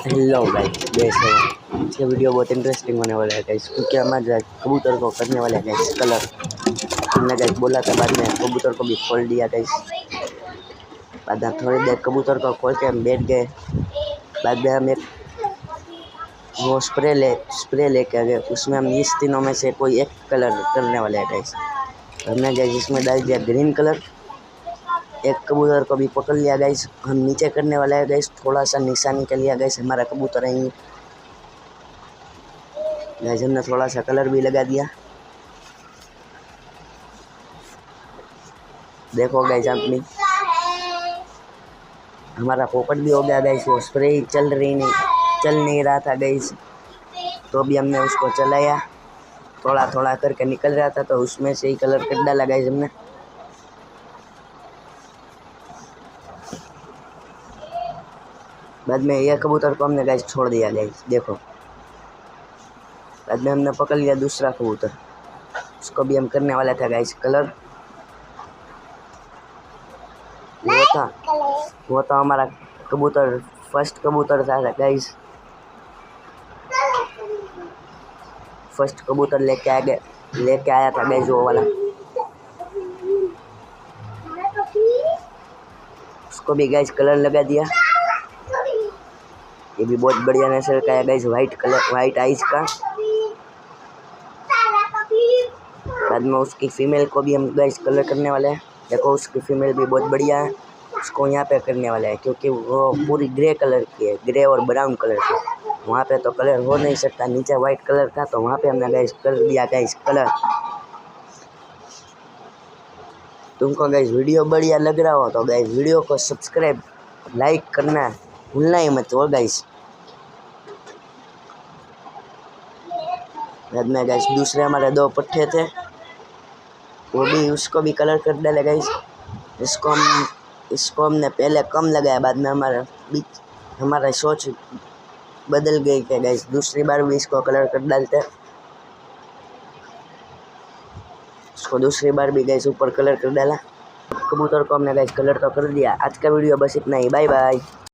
Hello guys, जैसे ये video बहुत इंटरेस्टिंग होने वाला है गाइस, क्योंकि हमारे कबूतर को करने वाले हैं गाइस कलर। हमने गाइस बोला था, बाद में कबूतर को भी खोल दिया गाइस। बाद में थोड़ी देर कबूतर को खोल के हम बैठ गए। बाद में हम एक वो स्प्रे लेके आ गए, उसमें हम इस तीनों में से कोई एक कलर करने वाले हैं गाइस। हमने गाइस इसमें डाल दिया ग्रीन कलर। एक कबूतर को भी पकड़ लिया गाइस, हम नीचे करने वाले हैं गाइस। थोड़ा सा निशानी के लिया गाइस, हमारा कबूतर है गाइस। हमने थोड़ा सा कलर भी लगा दिया, देखो गाइस। अपनी हमारा पोपट भी हो गया गाइस। वो स्प्रे ही चल नहीं रहा था गाइस, तो भी हमने उसको चलाया, थोड़ा थोड़ा करके निकल रहा था, तो उसमें से ही कलर कर डाला गाइस हमने। बाद में यह कबूतर को हमने गाइस छोड़ दिया गाइस, देखो। बाद में हमने पकड़ लिया दूसरा कबूतर, उसको भी हम करने वाला था गाइस कलर। वो था हमारा कबूतर, फर्स्ट कबूतर था गाइस। फर्स्ट कबूतर लेके आया था गाइस वो वाला। उसको भी गाइस कलर लगा दिया। ये भी बहुत बढ़िया नस्ल का है guys, white colour, white eyes का। बाद में उसकी फीमेल को भी हम गाइस कलर करने वाले हैं, देखो। उसकी फीमेल भी बहुत बढ़िया है, उसको यहाँ पे करने वाला है, क्योंकि वो पूरी ग्रे कलर की है, ग्रे और ब्राउन कलर की। वहाँ पे तो कलर हो नहीं सकता, नीचे वाइट कलर था, तो वहाँ पे हमने गाइस कर दिया गाइस कलर। तुमको गाइस वीडियो बढ़िया लग रहा हो तो गाइस वीडियो को सब्सक्राइब, लाइक करना भूलना ही मत हो गाइस। बाद में गाइस दूसरे हमारे दो पट्टे थे, वो भी, उसको भी कलर कर डाले गाइस। इसको हमने पहले कम लगाया, बाद में हमारा सोच बदल गई कि गाइस दूसरी बार भी इसको कलर कर डालते। इसको दूसरी बार भी गाइस ऊपर कलर कर डाला। कबूतर को हमने गाइस कलर तो कर दिया। आज का वीडियो बस इतना ही, बाय बाय।